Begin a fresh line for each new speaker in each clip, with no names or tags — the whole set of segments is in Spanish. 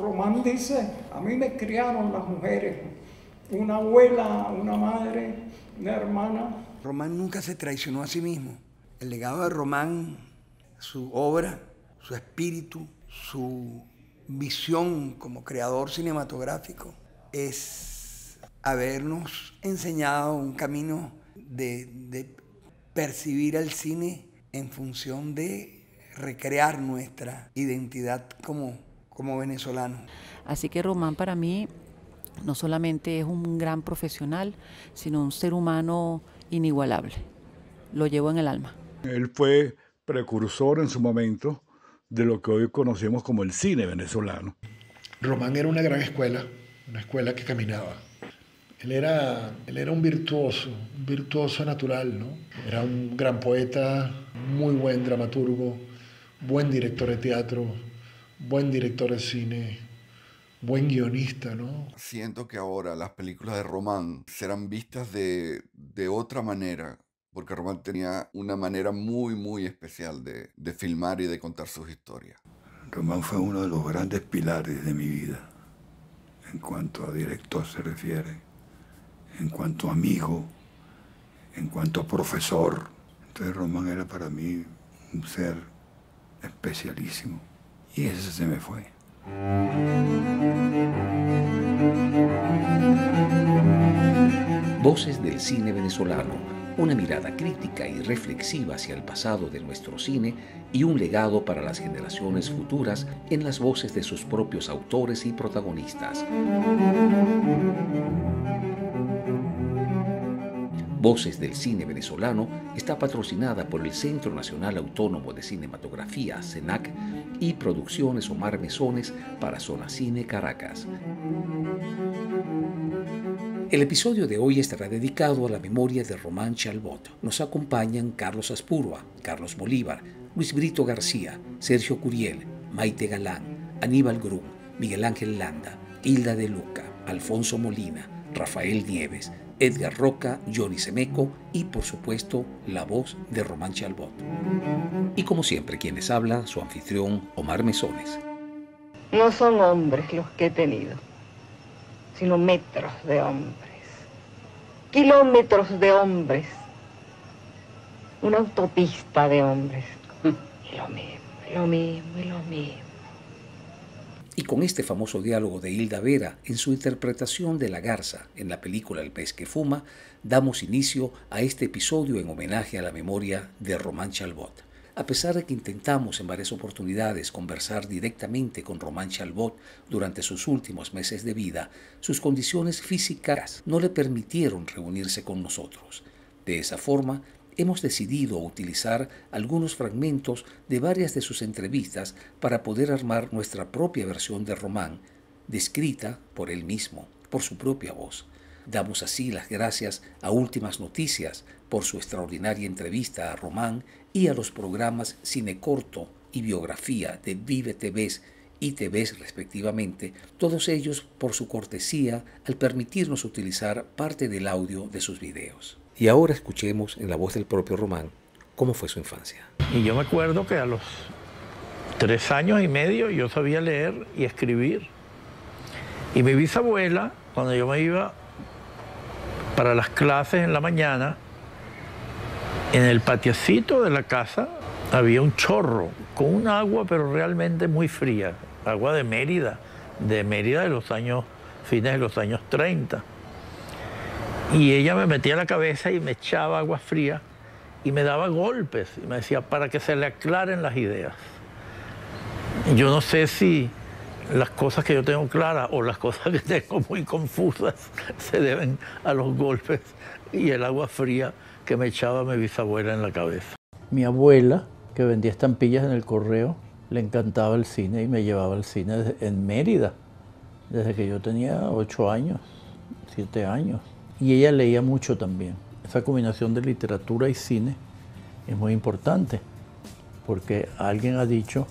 Román dice, a mí me criaron las mujeres, una abuela, una madre, una hermana.
Román nunca se traicionó a sí mismo. El legado de Román, su obra, su espíritu, su visión como creador cinematográfico es habernos enseñado un camino de percibir el cine en función de recrear nuestra identidad como venezolanos.
Así que Román para mí no solamente es un gran profesional, sino un ser humano inigualable. Lo llevo en el alma.
Él fue precursor en su momento de lo que hoy conocemos como el cine venezolano.
Román era una gran escuela, una escuela que caminaba. Él era un virtuoso natural, ¿no? Era un gran poeta, muy buen dramaturgo, buen director de teatro, buen director de cine, buen guionista, ¿no?
Siento que ahora las películas de Román serán vistas de otra manera, porque Román tenía una manera muy, muy especial de filmar y de contar sus historias.
Román fue uno de los grandes pilares de mi vida, en cuanto a director se refiere, en cuanto a amigo, en cuanto a profesor. Entonces Román era para mí un ser especialísimo, y ese se me fue.
Voces del cine venezolano, una mirada crítica y reflexiva hacia el pasado de nuestro cine y un legado para las generaciones futuras en las voces de sus propios autores y protagonistas. Voces del cine venezolano está patrocinada por el Centro Nacional Autónomo de Cinematografía, CENAC, y Producciones Omar Mesones para Zona Cine Caracas. El episodio de hoy estará dedicado a la memoria de Román Chalbaud. Nos acompañan Carlos Aspurua, Carlos Bolívar, Luis Brito García, Sergio Curiel, Maite Galán, Aníbal Grum, Miguel Ángel Landa, Hilda de Luca, Alfonso Molina, Rafael Nieves, Edgar Roca, Johnny Semeco y, por supuesto, la voz de Román Chalbaud. Y como siempre, quien les habla, su anfitrión, Omar Mesones.
No son hombres los que he tenido, sino metros de hombres, kilómetros de hombres, una autopista de hombres. Y lo mismo.
Y con este famoso diálogo de Hilda Vera en su interpretación de la garza en la película El pez que fuma, damos inicio a este episodio en homenaje a la memoria de Román Chalbaud. A pesar de que intentamos en varias oportunidades conversar directamente con Román Chalbaud durante sus últimos meses de vida, sus condiciones físicas no le permitieron reunirse con nosotros. De esa forma, hemos decidido utilizar algunos fragmentos de varias de sus entrevistas para poder armar nuestra propia versión de Román, descrita por él mismo, por su propia voz. Damos así las gracias a Últimas Noticias por su extraordinaria entrevista a Román y a los programas Cine Corto y Biografía de Vive TVs y TVs respectivamente, todos ellos por su cortesía al permitirnos utilizar parte del audio de sus videos. Y ahora escuchemos en la voz del propio Román cómo fue su infancia.
Y yo me acuerdo que a los 3 años y medio yo sabía leer y escribir. Y mi bisabuela, cuando yo me iba para las clases en la mañana, en el patiecito de la casa había un chorro con un agua pero realmente muy fría, agua de Mérida de los años, fines de los años 30. Y ella me metía la cabeza y me echaba agua fría y me daba golpes y me decía para que se le aclaren las ideas. Yo no sé si las cosas que yo tengo claras o las cosas que tengo muy confusas se deben a los golpes y el agua fría que me echaba mi bisabuela en la cabeza.
Mi abuela, que vendía estampillas en el correo, le encantaba el cine y me llevaba al cine en Mérida desde que yo tenía 8 años, 7 años. Y ella leía mucho también. Esa combinación de literatura y cine es muy importante, porque alguien ha dicho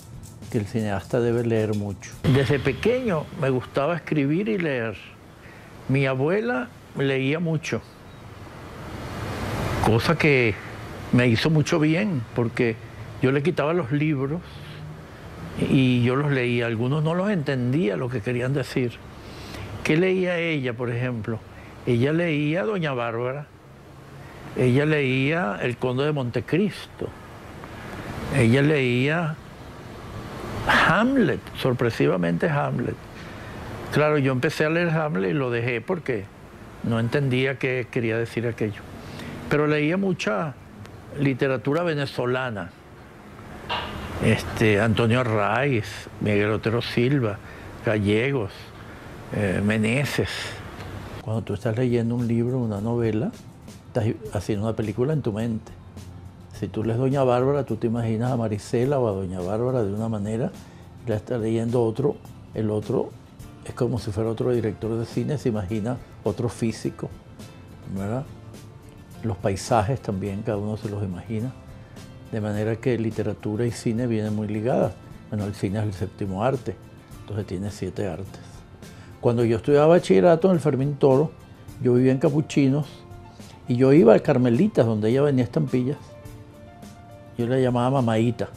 que el cineasta debe leer mucho.
Desde pequeño me gustaba escribir y leer. Mi abuela leía mucho, cosa que me hizo mucho bien, porque yo le quitaba los libros y yo los leía. Algunos no los entendía lo que querían decir. ¿Qué leía ella, por ejemplo? Ella leía Doña Bárbara, ella leía El Conde de Montecristo, ella leía Hamlet, sorpresivamente Hamlet. Claro, yo empecé a leer Hamlet y lo dejé porque no entendía qué quería decir aquello. Pero leía mucha literatura venezolana. Antonio Arraiz, Miguel Otero Silva, Gallegos, Meneses.
Cuando tú estás leyendo un libro, una novela, estás haciendo una película en tu mente. Si tú lees Doña Bárbara, tú te imaginas a Marisela o a Doña Bárbara de una manera, y la estás leyendo otro, el otro es como si fuera otro director de cine, se imagina otro físico, ¿verdad? Los paisajes también, cada uno se los imagina. De manera que literatura y cine vienen muy ligadas. Bueno, el cine es el séptimo arte, entonces tiene 7 artes. Cuando yo estudiaba bachillerato en el Fermín Toro, yo vivía en Capuchinos y yo iba a Carmelitas, donde ella vendía estampillas. Yo la llamaba Mamaíta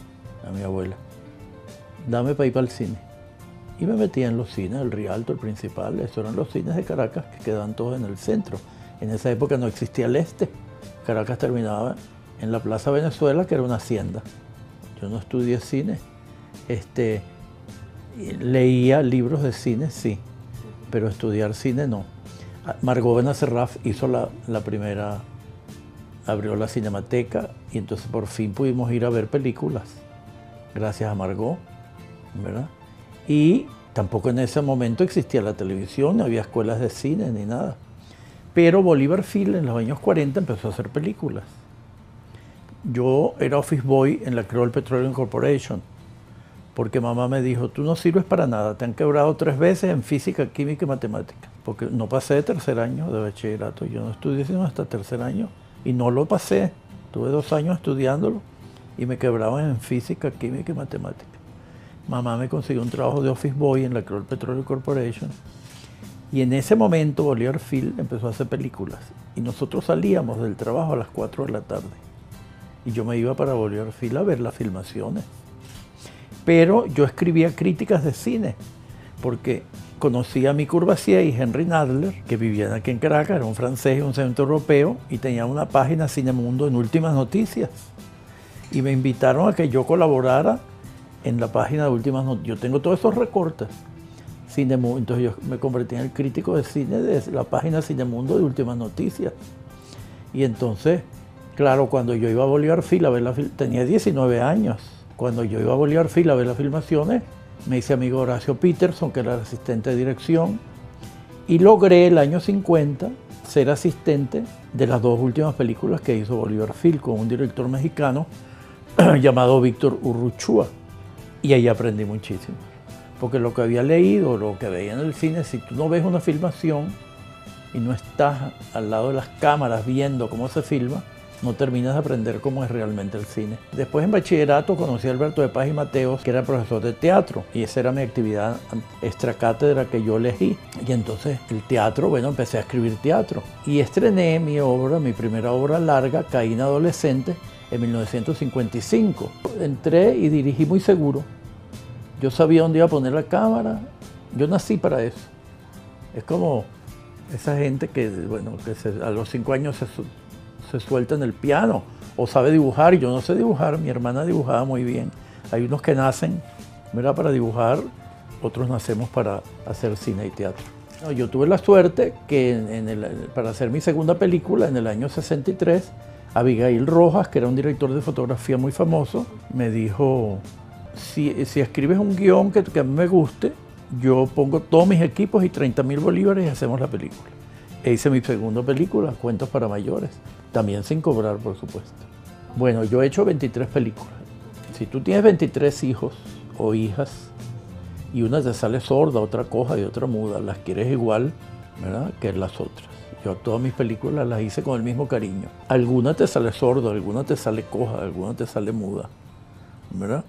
a mi abuela. Dame para ir para el cine. Y me metía en los cines, el Rialto, el Principal. Esos eran los cines de Caracas que quedaban todos en el centro. En esa época no existía el este. Caracas terminaba en la Plaza Venezuela, que era una hacienda. Yo no estudié cine. Leía libros de cine, sí, pero estudiar cine no. Margot Benacerraf hizo la primera, abrió la Cinemateca y entonces por fin pudimos ir a ver películas, gracias a Margot, ¿verdad? Y tampoco en ese momento existía la televisión, no había escuelas de cine ni nada. Pero Bolívar Film en los años 40 empezó a hacer películas. Yo era office boy en la Creole Petroleum Corporation, porque mamá me dijo, tú no sirves para nada, te han quebrado 3 veces en física, química y matemática, porque no pasé de tercer año de bachillerato, yo no estudié sino hasta tercer año, y no lo pasé, tuve 2 años estudiándolo, y me quebraban en física, química y matemática. Mamá me consiguió un trabajo de office boy en la Creole Petroleum Corporation, y en ese momento Bolívar Film empezó a hacer películas, y nosotros salíamos del trabajo a las 4 de la tarde, y yo me iba para Bolívar Film a ver las filmaciones. Pero yo escribía críticas de cine, porque conocía a Mick Courvoisier y Henry Nadler, que vivían aquí en Caracas, era un francés y un centro europeo, y tenían una página Cinemundo en Últimas Noticias. Y me invitaron a que yo colaborara en la página de Últimas Noticias. Yo tengo todos esos recortes. Cinemundo, entonces yo me convertí en el crítico de cine de la página Cinemundo de Últimas Noticias. Y entonces, claro, cuando yo iba a Bolívar Film a ver tenía 19 años. Cuando yo iba a Bolívar Film a ver las filmaciones, me hice amigo Horacio Peterson, que era el asistente de dirección, y logré el año 50 ser asistente de las 2 últimas películas que hizo Bolívar Film con un director mexicano llamado Víctor Urruchúa. Y ahí aprendí muchísimo. Porque lo que había leído, lo que veía en el cine, si tú no ves una filmación y no estás al lado de las cámaras viendo cómo se filma, no terminas de aprender cómo es realmente el cine. Después en bachillerato conocí a Alberto de Paz y Mateos, que era profesor de teatro, y esa era mi actividad extracátedra que yo elegí. Y entonces el teatro, bueno, empecé a escribir teatro. Y estrené mi obra, mi primera obra larga, Caín adolescente, en 1955. Entré y dirigí muy seguro. Yo sabía dónde iba a poner la cámara. Yo nací para eso. Es como esa gente que, bueno, que a los 5 años se suelta en el piano o sabe dibujar. Yo no sé dibujar, mi hermana dibujaba muy bien. Hay unos que nacen, ¿verdad?, para dibujar, otros nacemos para hacer cine y teatro. No, yo tuve la suerte que para hacer mi segunda película en el año 63, Abigail Rojas, que era un director de fotografía muy famoso, me dijo, si escribes un guión que a mí me guste, yo pongo todos mis equipos y 30.000 bolívares y hacemos la película. E hice mi segunda película, Cuentos para Mayores, también sin cobrar, por supuesto. Bueno, yo he hecho 23 películas. Si tú tienes 23 hijos o hijas y una te sale sorda, otra coja y otra muda, las quieres igual, ¿verdad?, que las otras. Yo todas mis películas las hice con el mismo cariño. Alguna te sale sorda, alguna te sale coja, alguna te sale muda, ¿verdad?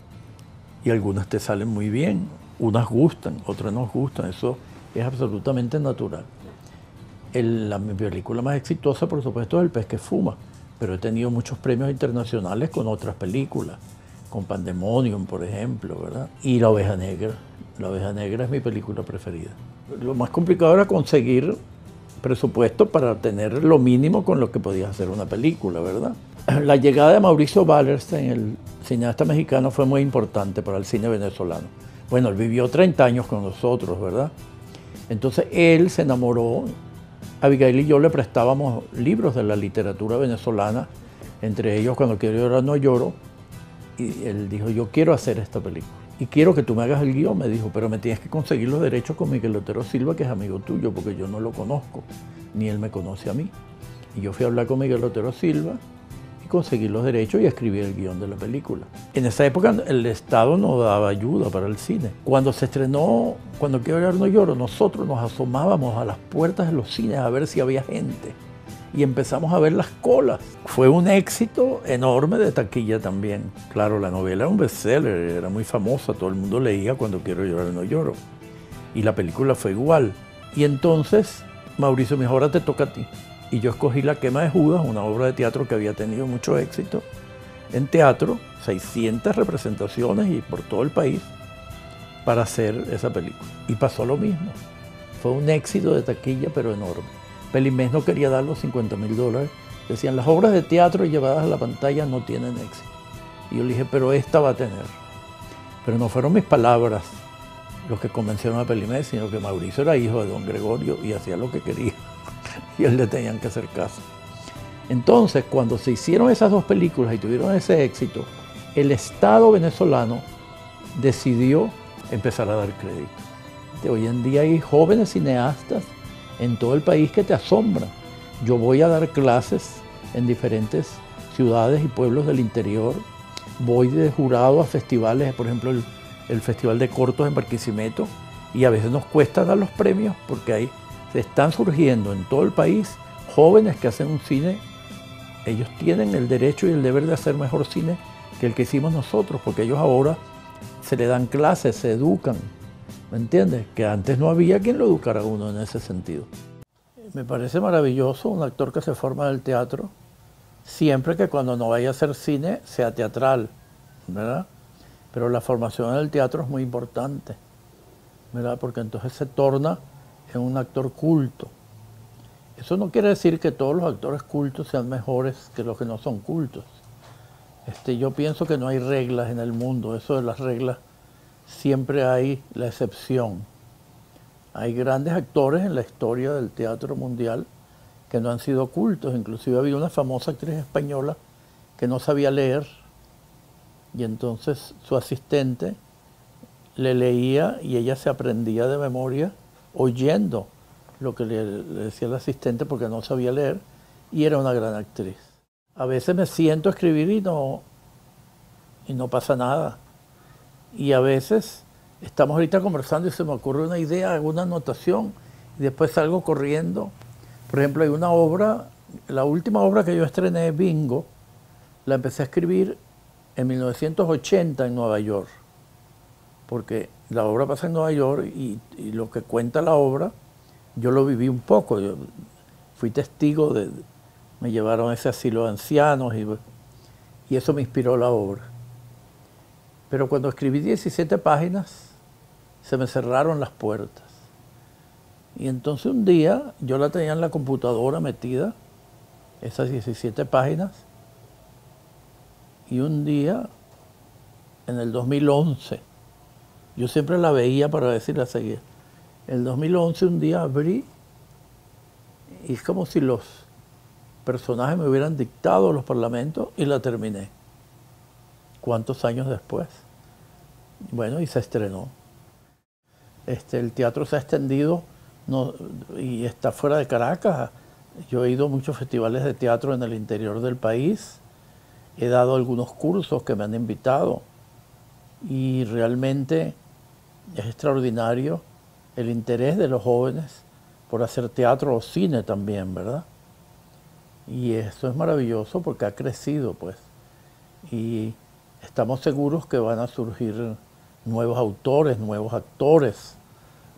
Y algunas te salen muy bien. Unas gustan, otras no gustan. Eso es absolutamente natural. Mi película más exitosa, por supuesto, es El pez que fuma, pero he tenido muchos premios internacionales con otras películas, con Pandemonium, por ejemplo, ¿verdad? Y La Oveja Negra. La Oveja Negra es mi película preferida. Lo más complicado era conseguir presupuesto para tener lo mínimo con lo que podías hacer una película, ¿verdad? La llegada de Mauricio Wallerstein, el cineasta mexicano, fue muy importante para el cine venezolano. Bueno, él vivió 30 años con nosotros, ¿verdad? Entonces él se enamoró. Abigail y yo le prestábamos libros de la literatura venezolana, entre ellos Cuando quiero llorar no lloro, y él dijo, yo quiero hacer esta película y quiero que tú me hagas el guión, me dijo, pero me tienes que conseguir los derechos con Miguel Otero Silva, que es amigo tuyo, porque yo no lo conozco, ni él me conoce a mí. Y yo fui a hablar con Miguel Otero Silva y conseguí los derechos y escribí el guión de la película. En esa época el Estado no daba ayuda para el cine. Cuando se estrenó Cuando quiero llorar no lloro, nosotros nos asomábamos a las puertas de los cines a ver si había gente. Y empezamos a ver las colas. Fue un éxito enorme de taquilla también. Claro, la novela era un bestseller, era muy famosa, todo el mundo leía Cuando quiero llorar no lloro. Y la película fue igual. Y entonces Mauricio me dijo, ahora te toca a ti. Y yo escogí La quema de Judas, una obra de teatro que había tenido mucho éxito en teatro, 600 representaciones y por todo el país, para hacer esa película. Y pasó lo mismo. Fue un éxito de taquilla, pero enorme. Pelimés no quería dar los $50,000. Decían, las obras de teatro llevadas a la pantalla no tienen éxito. Y yo le dije, pero esta va a tener. Pero no fueron mis palabras los que convencieron a Pelimés, sino que Mauricio era hijo de don Gregorio y hacía lo que quería. Y a él le tenían que hacer caso. Entonces, cuando se hicieron esas dos películas y tuvieron ese éxito, el Estado venezolano decidió empezar a dar crédito. Hoy en día hay jóvenes cineastas en todo el país que te asombran. Yo voy a dar clases en diferentes ciudades y pueblos del interior. Voy de jurado a festivales, por ejemplo, el Festival de Cortos en Barquisimeto, y a veces nos cuesta dar los premios porque se están surgiendo en todo el país jóvenes que hacen un cine. Ellos tienen el derecho y el deber de hacer mejor cine que el que hicimos nosotros, porque ellos ahora se le dan clases, se educan, ¿me entiendes? Que antes no había quien lo educara a uno en ese sentido. Me parece maravilloso un actor que se forma del teatro, siempre que cuando no vaya a hacer cine sea teatral, ¿verdad? Pero la formación en el teatro es muy importante, ¿verdad? Porque entonces se torna en un actor culto. Eso no quiere decir que todos los actores cultos sean mejores que los que no son cultos. Yo pienso que no hay reglas en el mundo. Eso de las reglas, siempre hay la excepción. Hay grandes actores en la historia del teatro mundial que no han sido cultos. Inclusive había una famosa actriz española que no sabía leer y entonces su asistente le leía y ella se aprendía de memoria oyendo lo que le decía el asistente porque no sabía leer, y era una gran actriz. A veces me siento a escribir y no pasa nada. Y a veces estamos ahorita conversando y se me ocurre una idea, alguna anotación, y después salgo corriendo. Por ejemplo, hay una obra, la última obra que yo estrené, Bingo, la empecé a escribir en 1980 en Nueva York, porque la obra pasa en Nueva York y lo que cuenta la obra, yo lo viví un poco. Yo fui testigo me llevaron a ese asilo de ancianos y eso me inspiró la obra. Pero cuando escribí 17 páginas, se me cerraron las puertas. Y entonces un día, yo la tenía en la computadora metida, esas 17 páginas, y un día, en el 2011, yo siempre la veía para ver si la seguía. En el 2011 un día abrí y es como si los personajes me hubieran dictado los parlamentos y la terminé. ¿Cuántos años después? Bueno, y se estrenó. El teatro se ha extendido y está fuera de Caracas. Yo he ido a muchos festivales de teatro en el interior del país. He dado algunos cursos que me han invitado y realmente es extraordinario el interés de los jóvenes por hacer teatro o cine también, ¿verdad? Y eso es maravilloso porque ha crecido, pues. Y estamos seguros que van a surgir nuevos autores, nuevos actores,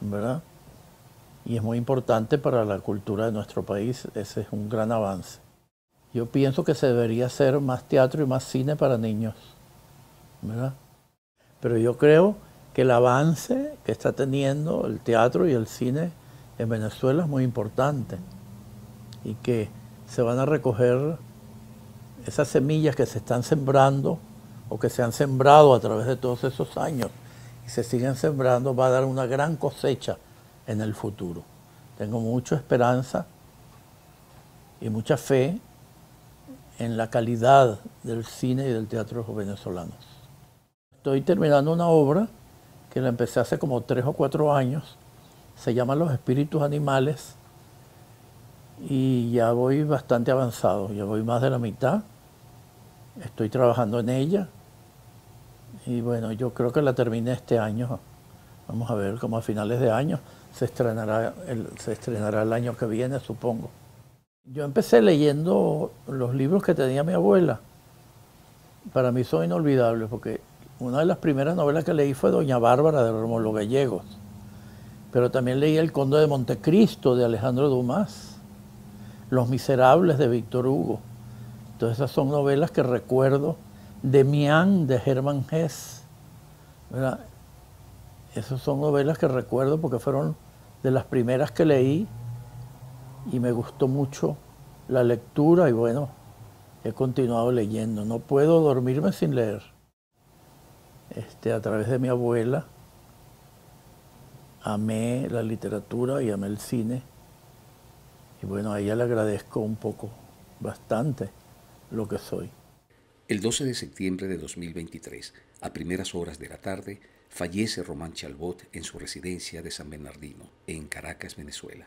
¿verdad? Y es muy importante para la cultura de nuestro país. Ese es un gran avance. Yo pienso que se debería hacer más teatro y más cine para niños. ¿verdad? Pero yo creo que el avance que está teniendo el teatro y el cine en Venezuela es muy importante y que se van a recoger esas semillas que se están sembrando o que se han sembrado a través de todos esos años y se siguen sembrando, va a dar una gran cosecha en el futuro. Tengo mucha esperanza y mucha fe en la calidad del cine y del teatro venezolanos. Estoy terminando una obra que la empecé hace como 3 o 4 años, se llama Los Espíritus Animales y ya voy bastante avanzado, ya voy más de la mitad, estoy trabajando en ella y bueno, yo creo que la terminé este año, vamos a ver, como a finales de año, se estrenará el año que viene, supongo. Yo empecé leyendo los libros que tenía mi abuela. Para mí son inolvidables porque una de las primeras novelas que leí fue Doña Bárbara de Rómulo Gallegos. Pero también leí El Conde de Montecristo de Alejandro Dumas, Los Miserables de Víctor Hugo. Entonces esas son novelas que recuerdo. Demián de Hermann Hesse, ¿verdad? Esas son novelas que recuerdo porque fueron de las primeras que leí y me gustó mucho la lectura y bueno, he continuado leyendo. No puedo dormirme sin leer. A través de mi abuela amé la literatura y amé el cine y bueno, a ella le agradezco un poco, bastante, lo que soy.
El 12 de septiembre de 2023, a primeras horas de la tarde, fallece Román Chalbaud en su residencia de San Bernardino, en Caracas, Venezuela.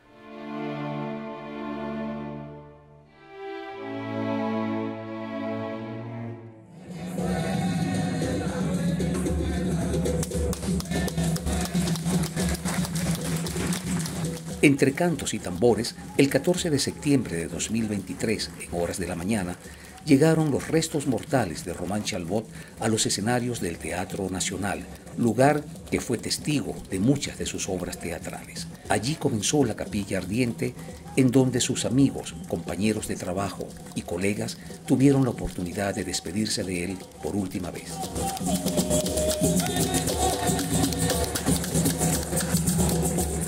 Entre cantos y tambores, el 14 de septiembre de 2023, en horas de la mañana, llegaron los restos mortales de Román Chalbaud a los escenarios del Teatro Nacional, lugar que fue testigo de muchas de sus obras teatrales. Allí comenzó la capilla ardiente, en donde sus amigos, compañeros de trabajo y colegas tuvieron la oportunidad de despedirse de él por última vez.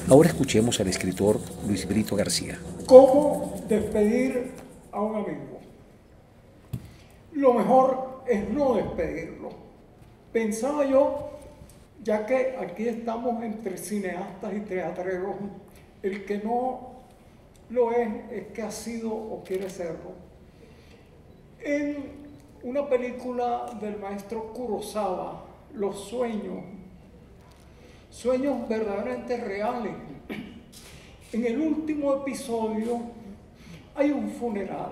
Ahora escuchemos al escritor Luis Brito García.
¿Cómo despedir a un amigo? Lo mejor es no despedirlo. Pensaba yo, ya que aquí estamos entre cineastas y teatreros, el que no lo es que ha sido o quiere serlo. En una película del maestro Kurosawa, Los Sueños, sueños verdaderamente reales. En el último episodio hay un funeral,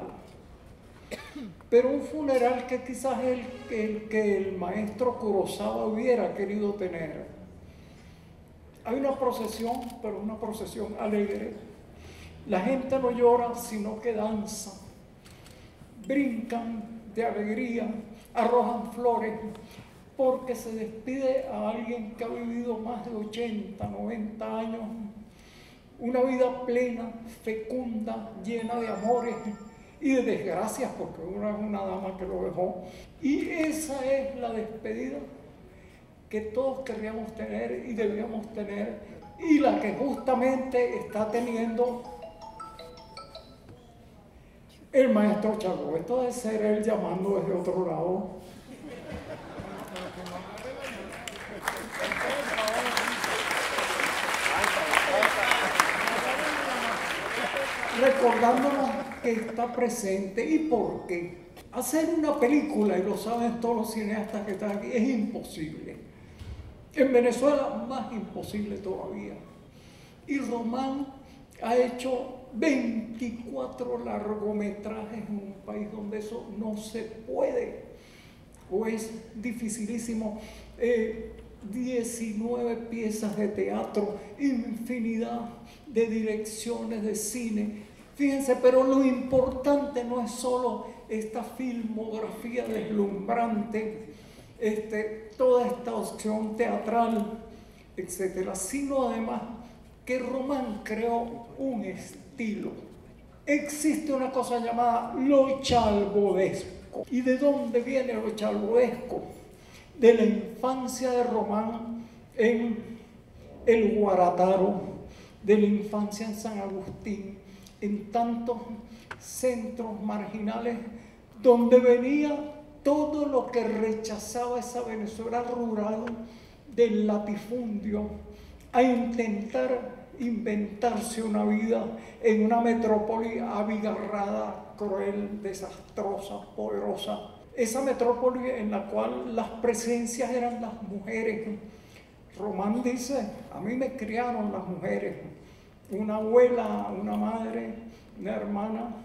pero un funeral que quizás el que el maestro Kurosawa hubiera querido tener. Hay una procesión, pero una procesión alegre. La gente no llora, sino que danza. Brincan de alegría, arrojan flores, porque se despide a alguien que ha vivido más de 80, 90 años, una vida plena, fecunda, llena de amores y de desgracias, porque una es una dama que lo dejó. Y esa es la despedida que todos querríamos tener y debíamos tener, y la que justamente está teniendo el maestro Chalbaud. Esto debe ser él llamando desde otro lado. Recordándonos que está presente y por qué. Hacer una película, y lo saben todos los cineastas que están aquí, es imposible. En Venezuela, más imposible todavía. Y Román ha hecho 24 largometrajes en un país donde eso no se puede, o es dificilísimo. 19 piezas de teatro, infinidad de direcciones de cine. Fíjense, pero lo importante no es solo esta filmografía deslumbrante, toda esta opción teatral, etcétera, sino además que Román creó un estilo. Existe una cosa llamada lo chalbaudesco. ¿Y de dónde viene lo chalbaudesco? de la infancia de Román en el Guarataro, de la infancia en San Agustín, en tantos centros marginales donde venía todo lo que rechazaba esa Venezuela rural del latifundio a intentar inventarse una vida en una metrópoli abigarrada, cruel, desastrosa, poderosa. Esa metrópoli en la cual las presencias eran las mujeres. Román dice, a mí me criaron las mujeres, una abuela, una madre, una hermana,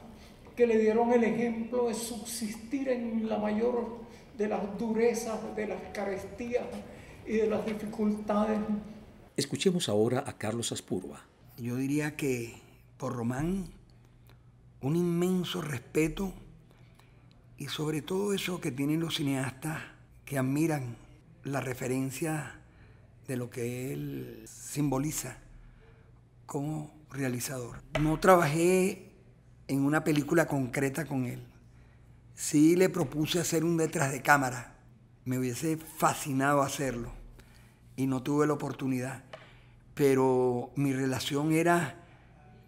que le dieron el ejemplo de subsistir en la mayor de las durezas, de las carestías y de las dificultades.
Escuchemos ahora a Carlos Aspurua.
Yo diría que por Román un inmenso respeto y sobre todo eso que tienen los cineastas que admiran la referencia de lo que él simboliza como realizador. No trabajé en una película concreta con él. Sí le propuse hacer un detrás de cámara. Me hubiese fascinado hacerlo y no tuve la oportunidad. Pero mi relación era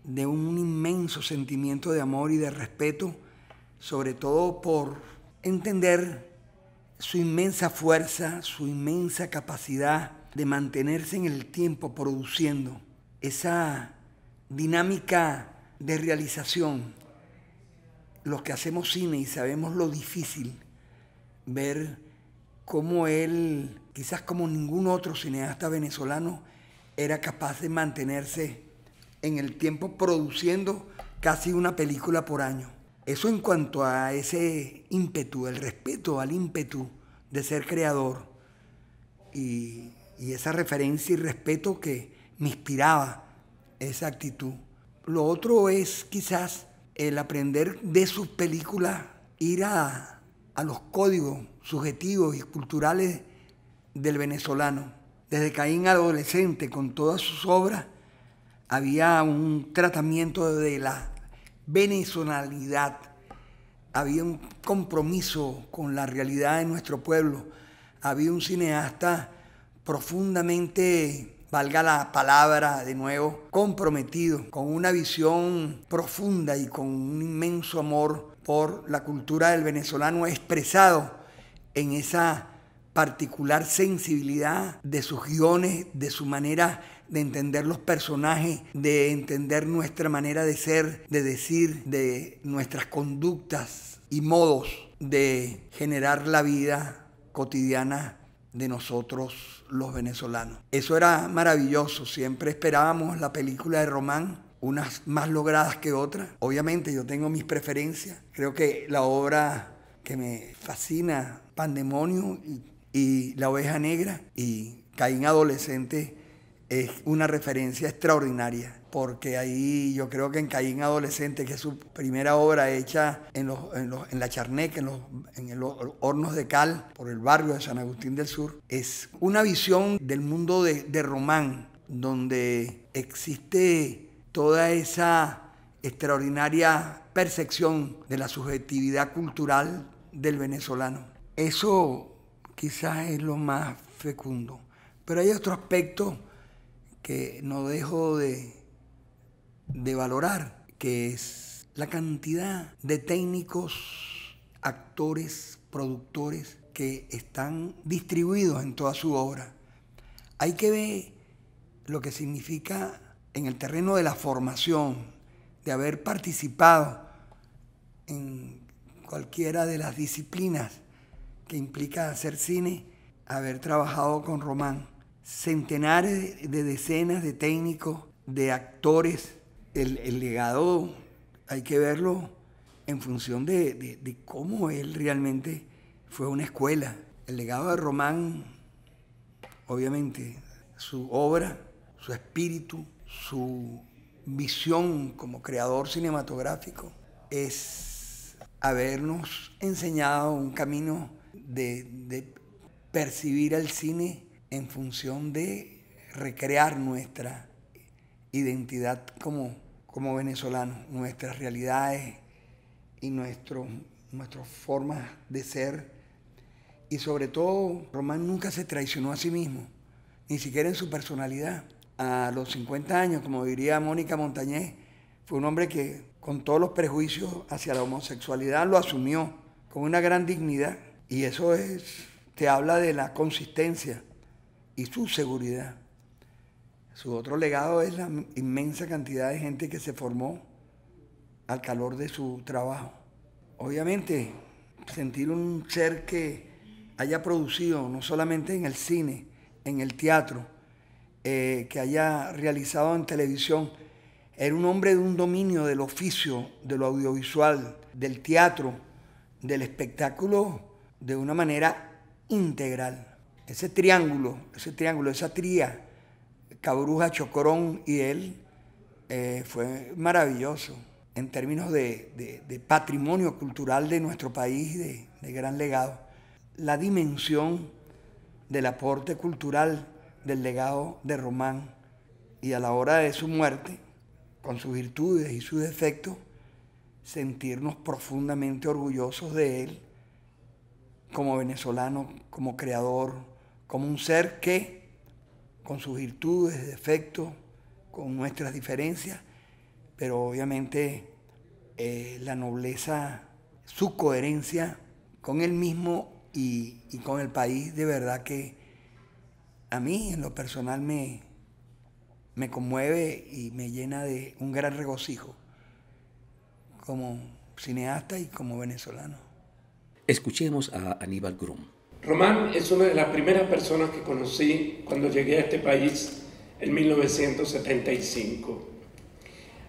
de un inmenso sentimiento de amor y de respeto, sobre todo por entender su inmensa fuerza, su inmensa capacidad de mantenerse en el tiempo produciendo, esa dinámica de realización. Los que hacemos cine y sabemos lo difícil, ver cómo él, quizás como ningún otro cineasta venezolano, era capaz de mantenerse en el tiempo produciendo casi una película por año. Eso en cuanto a ese ímpetu, el respeto al ímpetu de ser creador y esa referencia y respeto que me inspiraba esa actitud. Lo otro es quizás el aprender de sus películas, ir a los códigos subjetivos y culturales del venezolano. Desde Caín adolescente, con todas sus obras, había un tratamiento de la venezolanidad, había un compromiso con la realidad de nuestro pueblo, había un cineasta profundamente, valga la palabra de nuevo, comprometido, con una visión profunda y con un inmenso amor por la cultura del venezolano expresado en esa particular sensibilidad de sus guiones, de su manera de entender los personajes, de entender nuestra manera de ser, de decir, de nuestras conductas y modos de generar la vida cotidiana de nosotros los venezolanos. Eso era maravilloso, siempre esperábamos la película de Román, unas más logradas que otras. Obviamente yo tengo mis preferencias, creo que la obra que me fascina, Pandemonio y La Oveja Negra y Caín Adolescente, es una referencia extraordinaria, porque ahí yo creo que en Caín Adolescente, que es su primera obra hecha en la Charneca, en los hornos de cal, por el barrio de San Agustín del Sur, es una visión del mundo de Román, donde existe toda esa extraordinaria percepción de la subjetividad cultural del venezolano. Eso quizás es lo más fecundo, pero hay otro aspecto que no dejo de valorar, que es la cantidad de técnicos, actores, productores que están distribuidos en toda su obra. Hay que ver lo que significa en el terreno de la formación, de haber participado en cualquiera de las disciplinas que implica hacer cine, haber trabajado con Román. Centenares de decenas de técnicos, de actores. El legado hay que verlo en función de cómo él realmente fue una escuela. El legado de Román, obviamente, su obra, su espíritu, su visión como creador cinematográfico, es habernos enseñado un camino de percibir el cine en función de recrear nuestra identidad como venezolanos, nuestras realidades y nuestras formas de ser Y sobre todo, Román nunca se traicionó a sí mismo, ni siquiera en su personalidad. A los 50 años, como diría Mónica Montañez, fue un hombre que con todos los prejuicios hacia la homosexualidad lo asumió con una gran dignidad. Y eso te habla de la consistencia y su seguridad. Su otro legado es la inmensa cantidad de gente que se formó al calor de su trabajo. Obviamente, sentir un ser que haya producido, no solamente en el cine, en el teatro, que haya realizado en televisión, era un hombre de un dominio del oficio, de lo audiovisual, del teatro, del espectáculo, de una manera integral. Ese triángulo, esa tría, Cabruja, Chocorón y él, fue maravilloso en términos de patrimonio cultural de nuestro país, de gran legado. La dimensión del aporte cultural del legado de Román, y a la hora de su muerte, con sus virtudes y sus defectos, sentirnos profundamente orgullosos de él como venezolano, como creador, como un ser que, con sus virtudes, defectos, con nuestras diferencias, pero obviamente la nobleza, su coherencia con él mismo y con el país, de verdad que a mí en lo personal me conmueve y me llena de un gran regocijo como cineasta y como venezolano.
Escuchemos a Aníbal Grum.
Román es una de las primeras personas que conocí cuando llegué a este país en 1975.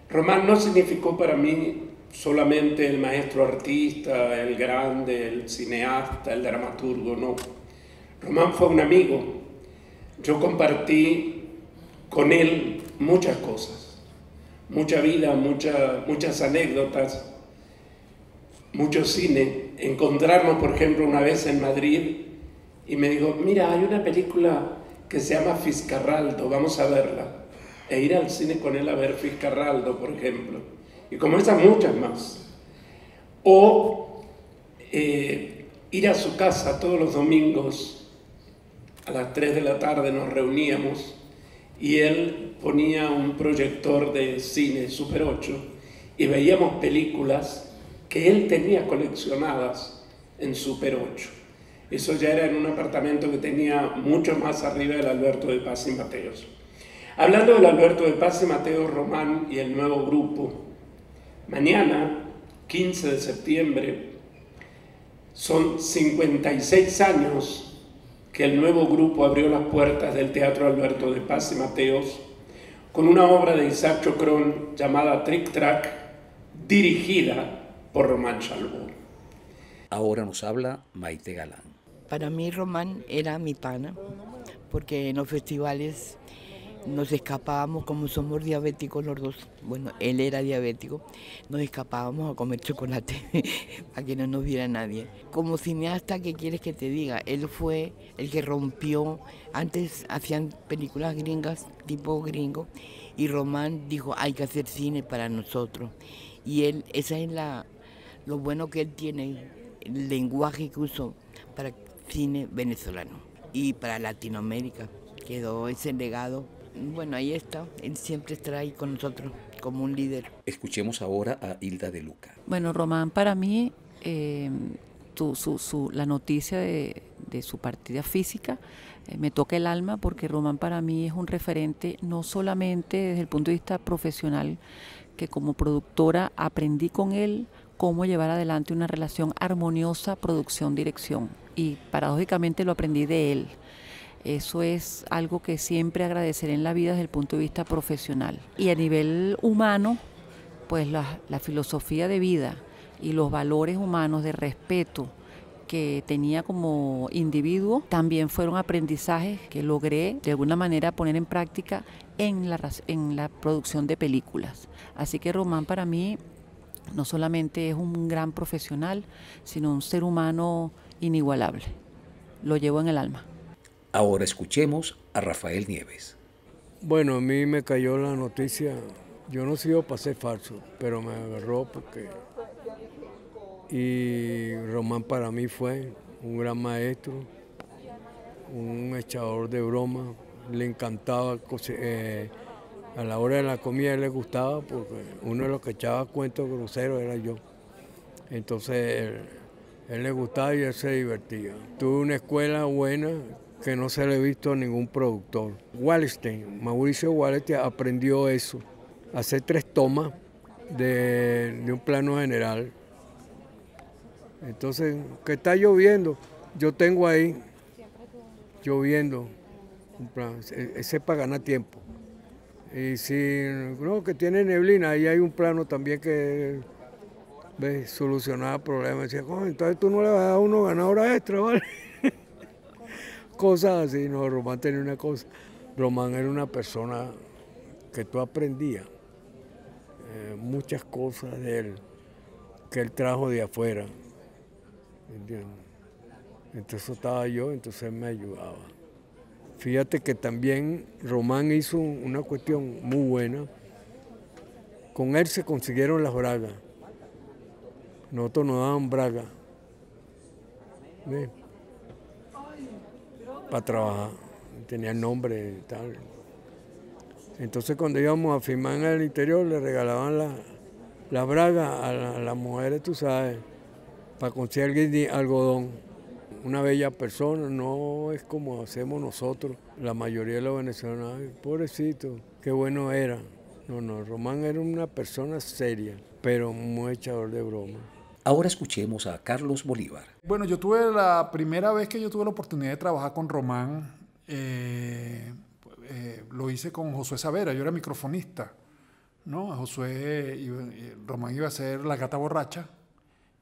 Román no significó para mí solamente el maestro artista, el grande, el cineasta, el dramaturgo, no. Román fue un amigo. Yo compartí con él muchas cosas, mucha vida, muchas anécdotas, mucho cine. Encontrarnos, por ejemplo, una vez en Madrid y me dijo, mira, hay una película que se llama Fiscarraldo, vamos a verla. E ir al cine con él a ver Fiscarraldo, por ejemplo. Y como esas muchas más. O ir a su casa todos los domingos, a las 3 de la tarde nos reuníamos y él ponía un proyector de cine Super 8 y veíamos películas que él tenía coleccionadas en Super 8. Eso ya era en un apartamento que tenía mucho más arriba del Alberto de Paz y Mateos. Hablando del Alberto de Paz y Mateos, Román y el nuevo grupo, mañana, 15 de septiembre, son 56 años que el nuevo grupo abrió las puertas del Teatro Alberto de Paz y Mateos con una obra de Isaac Chocrón llamada Trick Track, dirigida por Román Chalbaud.
Ahora nos habla Maite Galán.
Para mí Román era mi pana, porque en los festivales nos escapábamos, como somos diabéticos los dos, bueno, él era diabético, nos escapábamos a comer chocolate para que no nos viera nadie. Como cineasta, ¿qué quieres que te diga? Él fue el que rompió, antes hacían películas gringas, tipo gringo, y Román dijo, hay que hacer cine para nosotros. Y él, esa es lo bueno que él tiene, el lenguaje que usó para cine venezolano y para Latinoamérica. Quedó ese legado. Bueno, ahí está, él siempre estará ahí con nosotros como un líder.
Escuchemos ahora a Hilda de Luca.
Bueno, Román, para mí, la noticia de su partida física me toca el alma, porque Román para mí es un referente no solamente desde el punto de vista profesional, que como productora aprendí con él cómo llevar adelante una relación armoniosa producción-dirección, y paradójicamente lo aprendí de él. Eso es algo que siempre agradeceré en la vida desde el punto de vista profesional. Y a nivel humano, pues la filosofía de vida y los valores humanos de respeto que tenía como individuo también fueron aprendizajes que logré de alguna manera poner en práctica en la producción de películas. Así que Román para mí no solamente es un gran profesional, sino un ser humano inigualable. Lo llevo en el alma.
Ahora escuchemos a Rafael Nieves.
Bueno, a mí me cayó la noticia, yo no sigo para ser falso, pero me agarró porque... Y Román para mí fue un gran maestro, un echador de broma. Le encantaba, a la hora de la comida le gustaba porque uno de los que echaba cuentos groseros era yo. Entonces él le gustaba y él se divertía. Tuve una escuela buena que no se le ha visto a ningún productor. Mauricio Wallenstein aprendió eso, hacer 3 tomas de un plano general. Entonces, que está lloviendo, yo tengo ahí lloviendo, un plan, ese es para ganar tiempo. Y si no, que tiene neblina, ahí hay un plano también que solucionaba problemas. Decía, entonces tú no le vas a dar a uno ganadora extra, ¿vale? Cosas así. No, Román tenía una cosa. Román era una persona que tú aprendías muchas cosas de él, que él trajo de afuera, ¿entiendes? Entonces estaba yo, entonces él me ayudaba. Fíjate que también Román hizo una cuestión muy buena. Con él se consiguieron las bragas. Nosotros nos daban bragas para trabajar. Tenía nombre y tal. Entonces cuando íbamos a filmar en el interior le regalaban las bragas a las mujeres, tú sabes, para conseguir algodón. Una bella persona, no es como hacemos nosotros, la mayoría de los venezolanos. Ay, pobrecito, qué bueno era. No, Román era una persona seria, pero muy echador de broma.
Ahora escuchemos a Carlos Bolívar.
Bueno, la primera vez que yo tuve la oportunidad de trabajar con Román, lo hice con Josué Savera, yo era microfonista, ¿no? Román iba a hacer La Gata Borracha,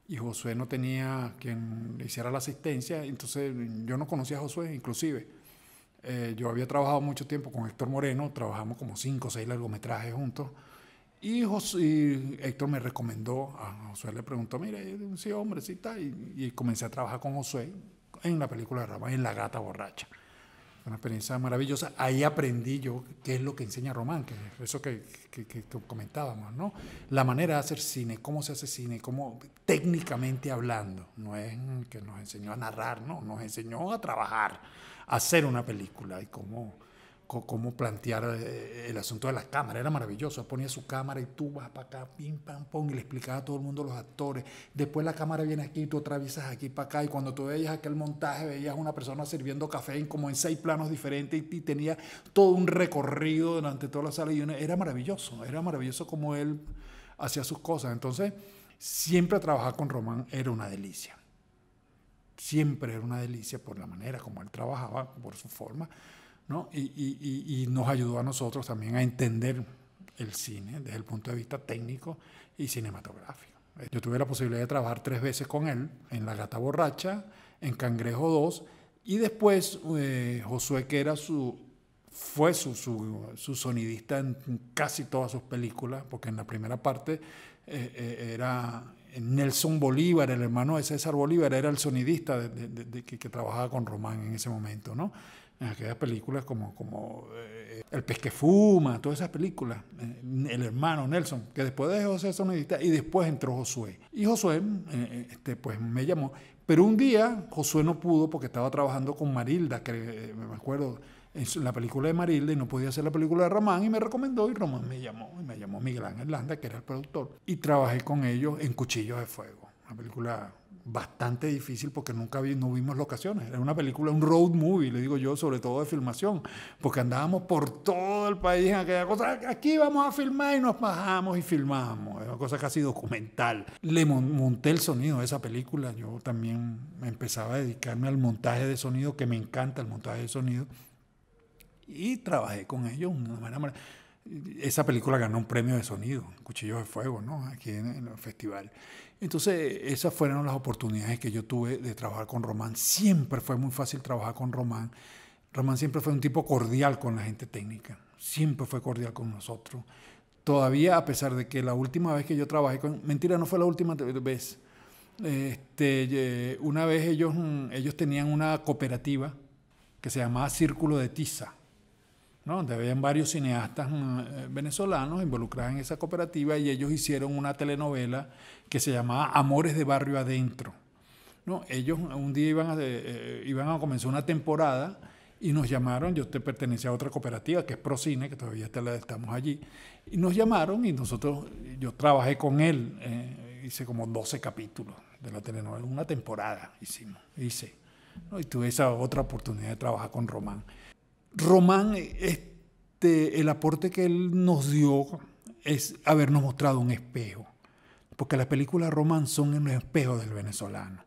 y Josué no tenía quien le hiciera la asistencia, entonces yo no conocía a Josué, inclusive. Yo había trabajado mucho tiempo con Héctor Moreno, trabajamos como 5 o 6 largometrajes juntos, y Héctor me recomendó, a Josué le preguntó, mire, sí, hombre, sí está, y comencé a trabajar con Josué en la película de Román, en La Gata Borracha. Una experiencia maravillosa. Ahí aprendí yo qué es lo que enseña Román, que es eso que comentábamos, ¿no? La manera de hacer cine, cómo se hace cine, cómo técnicamente hablando. No es que nos enseñó a narrar, no, nos enseñó a trabajar, a hacer una película y cómo plantear el asunto de las cámaras. Era maravilloso. Ponía su cámara y tú vas para acá, pim, pam, pum, y le explicaba a todo el mundo, los actores. Después la cámara viene aquí y tú atraviesas aquí para acá. Y cuando tú veías aquel montaje, veías una persona sirviendo café como en 6 planos diferentes y tenía todo un recorrido durante toda la sala. Y era maravilloso como él hacía sus cosas. Entonces, siempre trabajar con Román era una delicia. Siempre era una delicia por la manera como él trabajaba, por su forma, ¿no? Y nos ayudó a nosotros también a entender el cine desde el punto de vista técnico y cinematográfico. Yo tuve la posibilidad de trabajar 3 veces con él, en La Gata Borracha, en Cangrejo 2, y después Josué, que fue su sonidista en casi todas sus películas, porque en la primera parte era Nelson Bolívar, el hermano de César Bolívar, era el sonidista que trabajaba con Román en ese momento, ¿no? En aquellas películas como El Pez que Fuma, todas esas películas, el hermano Nelson, que después dejó de ser sonidista y después entró Josué. Y Josué pues me llamó, pero un día Josué no pudo porque estaba trabajando con Marilda, que me acuerdo, en la película de Marilda, y no podía hacer la película de Román, y me recomendó, y Román me llamó Miguel Ángel Landa, que era el productor, y trabajé con ellos en Cuchillos de Fuego, una película bastante difícil porque no vimos locaciones. Era una película, un road movie, le digo yo, sobre todo de filmación, porque andábamos por todo el país en aquella cosa. Aquí vamos a filmar y nos bajamos y filmamos. Era una cosa casi documental. Le monté el sonido de esa película. Yo también empezaba a dedicarme al montaje de sonido, que me encanta el montaje de sonido. Y trabajé con ellos de una manera. Esa película ganó un premio de sonido, Cuchillos de Fuego, ¿no? Aquí en el festival. Entonces, esas fueron las oportunidades que yo tuve de trabajar con Román. Siempre fue muy fácil trabajar con Román. Román siempre fue un tipo cordial con la gente técnica. Siempre fue cordial con nosotros. Todavía, a pesar de que la última vez que yo trabajé con... Mentira, no fue la última vez. Una vez ellos tenían una cooperativa que se llamaba Círculo de Tiza, ¿no? Donde habían varios cineastas venezolanos involucrados en esa cooperativa, y ellos hicieron una telenovela que se llamaba Amores de Barrio Adentro. ¿no? Ellos un día iban a comenzar una temporada y nos llamaron. Yo pertenecía a otra cooperativa que es Procine, que todavía estamos allí, y nos llamaron y yo trabajé con él, hice como 12 capítulos de la telenovela, una temporada hice, ¿no? Y tuve esa otra oportunidad de trabajar con Román. Román, el aporte que él nos dio es habernos mostrado un espejo, porque las películas de Román son un espejo del venezolano.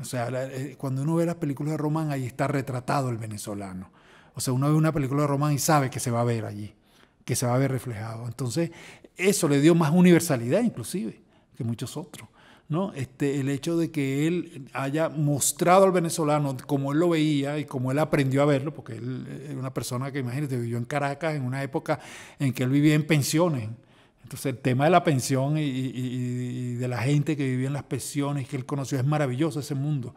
O sea, cuando uno ve las películas de Román, ahí está retratado el venezolano. O sea, uno ve una película de Román y sabe que se va a ver allí, que se va a ver reflejado. Entonces, eso le dio más universalidad inclusive que muchos otros, ¿no? El hecho de que él haya mostrado al venezolano como él lo veía y como él aprendió a verlo, porque él es una persona que, imagínate, vivió en Caracas en una época en que él vivía en pensiones. Entonces el tema de la pensión y de la gente que vivía en las pensiones que él conoció, es maravilloso ese mundo,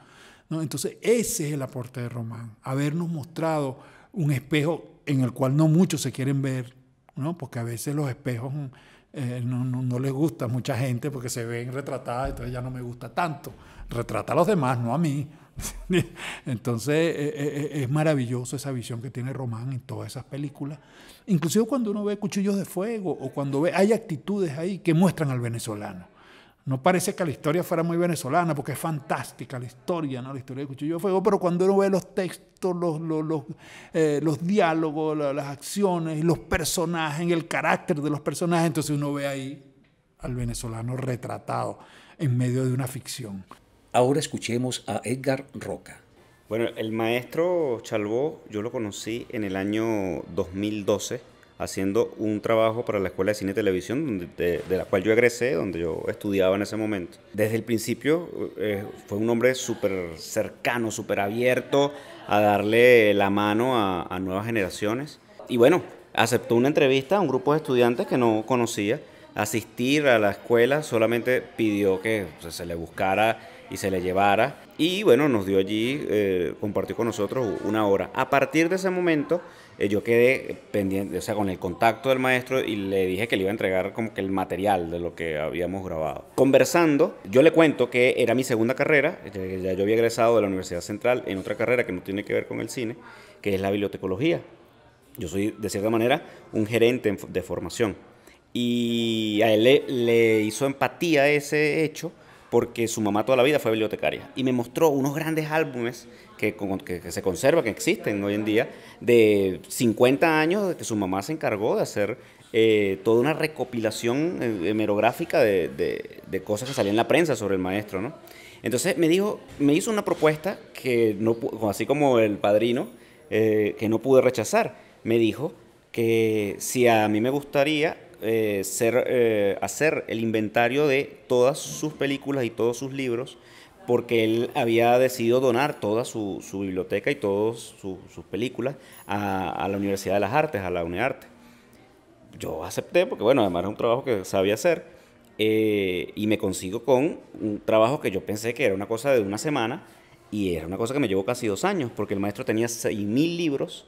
¿no? Entonces ese es el aporte de Román, habernos mostrado un espejo en el cual no muchos se quieren ver, ¿no? Porque a veces los espejos no les gusta a mucha gente porque se ven retratadas, entonces ya no me gusta tanto. Retrata a los demás, no a mí. Entonces es maravilloso esa visión que tiene Román en todas esas películas. Inclusive cuando uno ve Cuchillos de Fuego o cuando hay actitudes ahí que muestran al venezolano. No parece que la historia fuera muy venezolana porque es fantástica la historia, ¿no? La historia de Cuchillos de Fuego, pero cuando uno ve los textos, los diálogos, las acciones, los personajes, el carácter de los personajes, entonces uno ve ahí al venezolano retratado en medio de una ficción.
Ahora escuchemos a Edgar Roca.
Bueno, el maestro Chalbaud yo lo conocí en el año 2012 haciendo un trabajo para la Escuela de Cine y Televisión de la cual yo egresé, donde yo estudiaba en ese momento. Desde el principio fue un hombre súper cercano, súper abierto a darle la mano a nuevas generaciones. Y bueno, aceptó una entrevista a un grupo de estudiantes que no conocía, asistir a la escuela, solamente pidió que se le buscara y se le llevara. Y bueno, nos dio allí, compartió con nosotros una hora. A partir de ese momento, yo quedé pendiente, o sea, con el contacto del maestro y le dije que le iba a entregar como que el material de lo que habíamos grabado. Conversando, yo le cuento que era mi segunda carrera, ya yo había egresado de la Universidad Central en otra carrera que no tiene que ver con el cine, que es la bibliotecología. Yo soy, de cierta manera, un gerente de formación. Y a él le hizo empatía ese hecho, porque su mamá toda la vida fue bibliotecaria y me mostró unos grandes álbumes que se conservan, que existen hoy en día, de 50 años de que su mamá se encargó de hacer toda una recopilación hemerográfica de cosas que salían en la prensa sobre el maestro, ¿no? Entonces me hizo una propuesta que, no, así como El Padrino, que no pude rechazar. Me dijo que si a mí me gustaría hacer el inventario de todas sus películas y todos sus libros, porque él había decidido donar toda su biblioteca y todas sus películas a la Universidad de las Artes, a la UNEARTE. Yo acepté porque, bueno, además era un trabajo que sabía hacer, y me consigo con un trabajo que yo pensé que era una cosa de una semana y era una cosa que me llevó casi 2 años, porque el maestro tenía 6.000 libros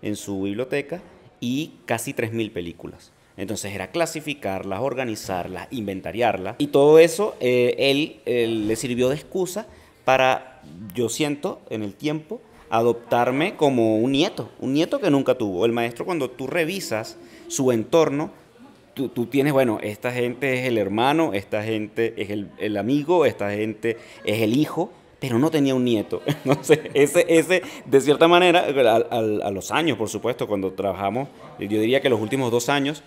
en su biblioteca y casi 3.000 películas. Entonces era clasificarlas, organizarlas, inventariarlas. Y todo eso él le sirvió de excusa para, yo siento, en el tiempo, adoptarme como un nieto que nunca tuvo. El maestro, cuando tú revisas su entorno, tú tienes, bueno, esta gente es el hermano, esta gente es el amigo, esta gente es el hijo, pero no tenía un nieto. Entonces, ese de cierta manera, a los años, por supuesto, cuando trabajamos, yo diría que los últimos 2 años,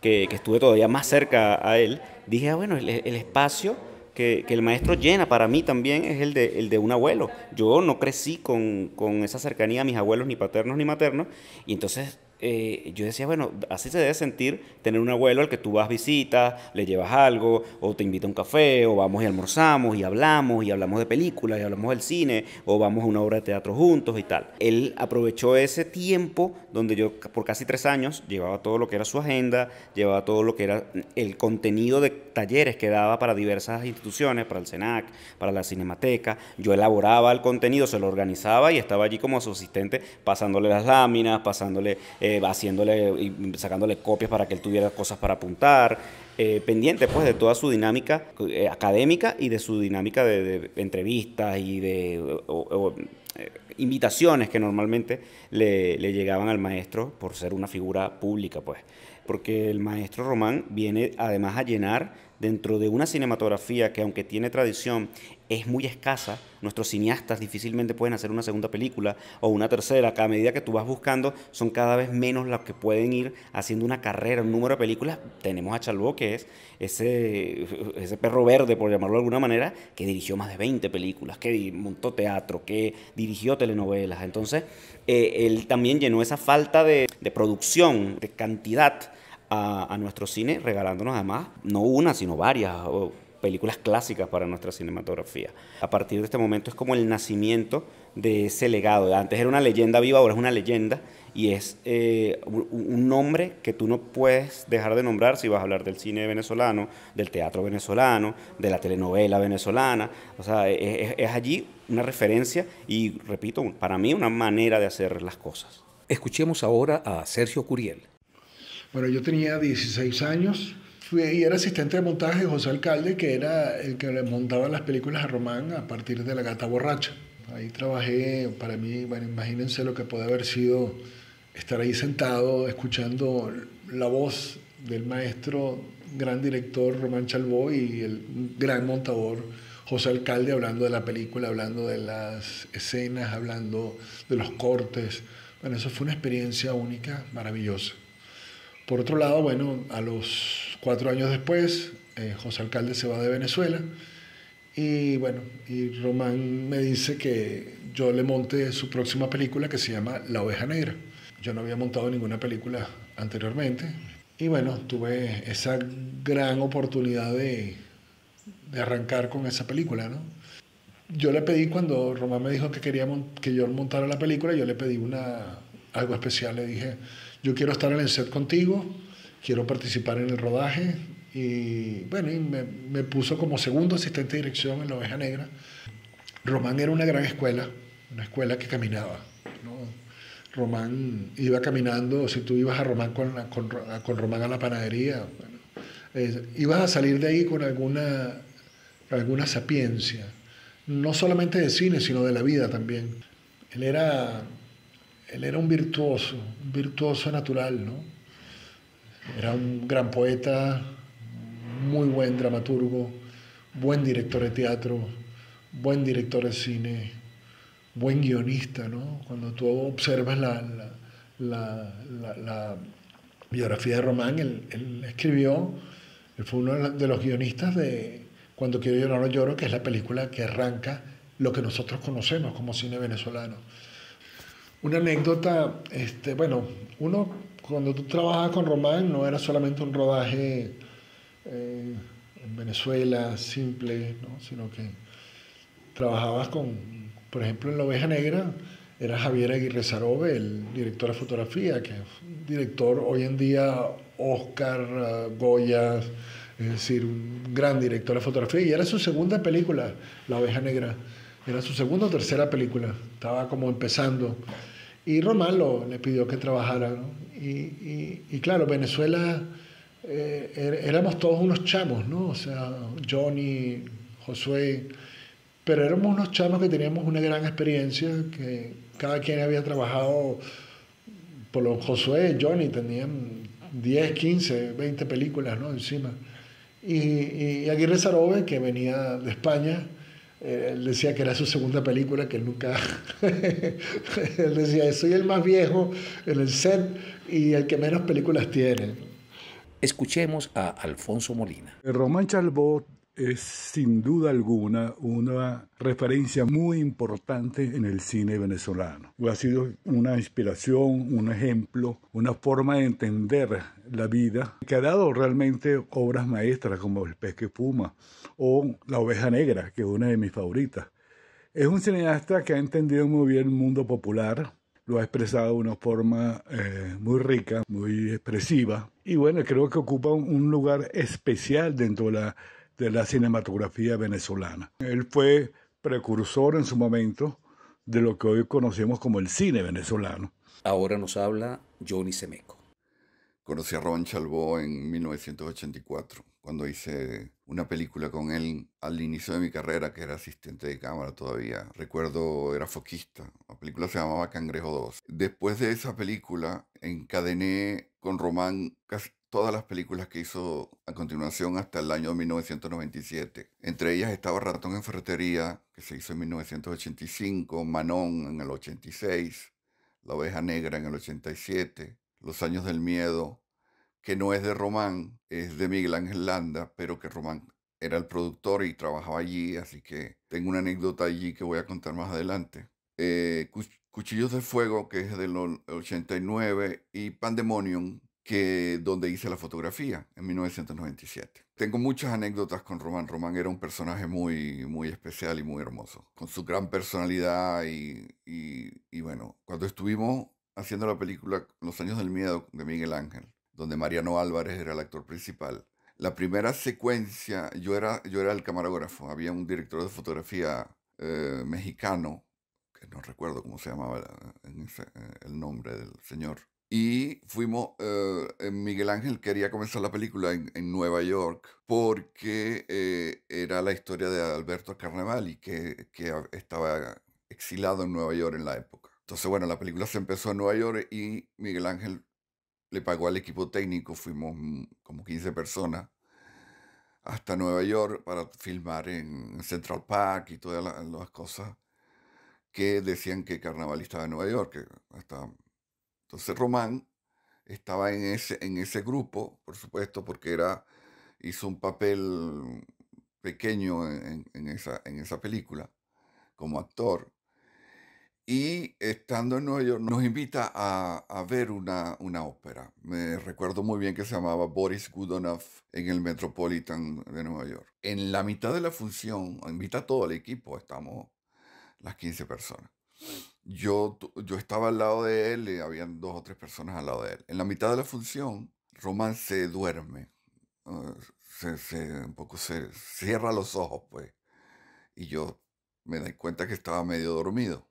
que estuve todavía más cerca a él, dije, bueno, el espacio que el maestro llena para mí también es el de un abuelo. Yo no crecí con esa cercanía a mis abuelos, ni paternos ni maternos, y entonces yo decía, bueno, así se debe sentir tener un abuelo al que tú vas, visitas, le llevas algo, o te invita a un café, o vamos y almorzamos, y hablamos de películas, y hablamos del cine, o vamos a una obra de teatro juntos y tal. Él aprovechó ese tiempo donde yo por casi 3 años llevaba todo lo que era su agenda, llevaba todo lo que era el contenido de talleres que daba para diversas instituciones, para el SENAC, para la Cinemateca. Yo elaboraba el contenido, se lo organizaba y estaba allí como su asistente, pasándole las láminas, haciéndole y sacándole copias para que él tuviera cosas para apuntar. pendiente pues de toda su dinámica académica y de su dinámica de entrevistas y de invitaciones que normalmente le llegaban al maestro por ser una figura pública, pues. Porque el maestro Román viene además a llenar dentro de una cinematografía que, aunque tiene tradición, es muy escasa. Nuestros cineastas difícilmente pueden hacer una segunda película o una tercera. A medida que tú vas buscando, son cada vez menos las que pueden ir haciendo una carrera, un número de películas. Tenemos a Chalbaud, que es ese perro verde, por llamarlo de alguna manera, que dirigió más de 20 películas, que montó teatro, que dirigió telenovelas. Entonces, él también llenó esa falta de producción, de cantidad a nuestro cine, regalándonos además no una, sino varias películas clásicas para nuestra cinematografía. A partir de este momento es como el nacimiento de ese legado. Antes era una leyenda viva, ahora es una leyenda, y es un nombre que tú no puedes dejar de nombrar si vas a hablar del cine venezolano, del teatro venezolano, de la telenovela venezolana. O sea, es allí una referencia y, repito, para mí una manera de hacer las cosas.
Escuchemos ahora a Sergio Curiel.
Bueno, yo tenía 16 años y era asistente de montaje de José Alcalde, que era el que le montaba las películas a Román a partir de La Gata Borracha. Ahí trabajé, para mí, bueno, imagínense lo que puede haber sido estar ahí sentado escuchando la voz del maestro, gran director Román Chalbaud y el gran montador José Alcalde hablando de la película, hablando de las escenas, hablando de los cortes. Bueno, eso fue una experiencia única, maravillosa. Por otro lado, bueno, a los 4 años después, José Alcalde se va de Venezuela y bueno, y Román me dice que yo le monte su próxima película, que se llama La Oveja Negra. Yo no había montado ninguna película anteriormente y bueno, tuve esa gran oportunidad de arrancar con esa película, ¿no? Yo le pedí, cuando Román me dijo que quería que yo montara la película, yo le pedí algo especial. Le dije, yo quiero estar en el set contigo, quiero participar en el rodaje. Y bueno, y me puso como segundo asistente de dirección en La Oveja Negra. Román era una gran escuela, una escuela que caminaba, ¿no? Román iba caminando. Si tú ibas a Román con Román a la panadería, bueno, ibas a salir de ahí con alguna sapiencia, no solamente de cine, sino de la vida también. Él era un virtuoso natural, ¿no? Era un gran poeta, muy buen dramaturgo, buen director de teatro, buen director de cine, buen guionista, ¿no? Cuando tú observas la biografía de Román, él fue uno de los guionistas de Cuando quiero llorar no lloro, que es la película que arranca lo que nosotros conocemos como cine venezolano. Una anécdota, bueno, cuando tú trabajabas con Román no era solamente un rodaje en Venezuela simple, ¿no? Sino que trabajabas por ejemplo, en La Oveja Negra, era Javier Aguirre Sarobe, el director de fotografía, que es un director hoy en día Oscar, Goya, es decir, un gran director de fotografía, y era su segunda película, La Oveja Negra. Era su segunda o tercera película, estaba como empezando. Y Román le pidió que trabajara, ¿no? Y claro, Venezuela, éramos todos unos chamos, ¿no? O sea, Johnny, Josué, pero éramos unos chamos que teníamos una gran experiencia, que cada quien había trabajado. Por lo Josué y Johnny tenían 10, 15, 20 películas, ¿no? Encima. Y Aguirre Sarobe, que venía de España, él decía que era su segunda película, que él nunca... él decía, soy el más viejo en el set y el que menos películas tiene.
Escuchemos a Alfonso Molina.
Román Chalbaud es sin duda alguna una referencia muy importante en el cine venezolano. Ha sido una inspiración, un ejemplo, una forma de entender la vida que ha dado realmente obras maestras como El pez que fuma o La Oveja Negra, que es una de mis favoritas. Es un cineasta que ha entendido muy bien el mundo popular, lo ha expresado de una forma muy rica, muy expresiva, y bueno, creo que ocupa un lugar especial dentro de la cinematografía venezolana. Él fue precursor en su momento de lo que hoy conocemos como el cine venezolano.
Ahora nos habla Johnny Semeco.
Conocí a Román Chalbaud en 1984, cuando hice una película con él al inicio de mi carrera, que era asistente de cámara todavía. Recuerdo, era foquista. La película se llamaba Cangrejo 2. Después de esa película, encadené con Román casi todas las películas que hizo a continuación hasta el año 1997. Entre ellas estaba Ratón en Ferretería, que se hizo en 1985, Manon en el 86, La Oveja Negra en el 87, Los Años del Miedo, que no es de Román, es de Miguel Ángel Landa, pero que Román era el productor y trabajaba allí, así que tengo una anécdota allí que voy a contar más adelante. Cuchillos de Fuego, que es del 89, y Pandemonium, donde hice la fotografía en 1997. Tengo muchas anécdotas con Román. Román era un personaje muy, muy especial y muy hermoso, con su gran personalidad y bueno, cuando estuvimos haciendo la película Los Años del Miedo de Miguel Ángel, donde Mariano Álvarez era el actor principal, la primera secuencia, yo era el camarógrafo, había un director de fotografía mexicano, que no recuerdo cómo se llamaba el nombre del señor. Y fuimos, Miguel Ángel quería comenzar la película en Nueva York porque era la historia de Alberto Carnevali, que estaba exilado en Nueva York en la época. Entonces, bueno, la película se empezó en Nueva York y Miguel Ángel le pagó al equipo técnico, fuimos como 15 personas, hasta Nueva York para filmar en Central Park y todas las cosas que decían que Carnevali estaba en Nueva York. Entonces Román estaba en ese grupo, por supuesto, porque hizo un papel pequeño en esa película como actor. Y estando en Nueva York nos invita a ver una ópera. Me recuerdo muy bien que se llamaba Boris Godunov en el Metropolitan de Nueva York. En la mitad de la función, invita a todo el equipo, estamos las 15 personas. Yo estaba al lado de él y habían 2 o 3 personas al lado de él. En la mitad de la función, Román se duerme. Un poco se cierra los ojos, pues. Y yo me doy cuenta que estaba medio dormido.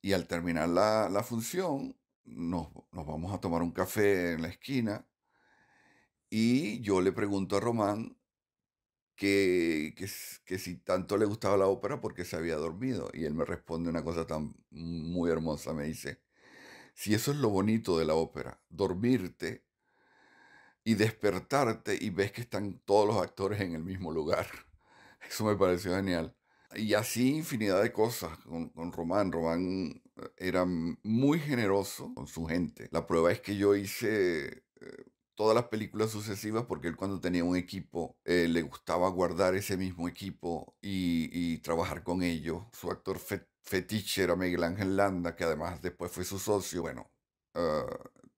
Y al terminar la función, nos vamos a tomar un café en la esquina. Y yo le pregunto a Román que si tanto le gustaba la ópera porque se había dormido. Y él me responde una cosa tan muy hermosa. Me dice, si eso es lo bonito de la ópera, dormirte y despertarte y ves que están todos los actores en el mismo lugar. Eso me pareció genial. Y así infinidad de cosas con Román. Román era muy generoso con su gente. La prueba es que yo hice todas las películas sucesivas porque él, cuando tenía un equipo, le gustaba guardar ese mismo equipo y trabajar con ellos. Su actor fetiche era Miguel Ángel Landa, que además después fue su socio. Bueno,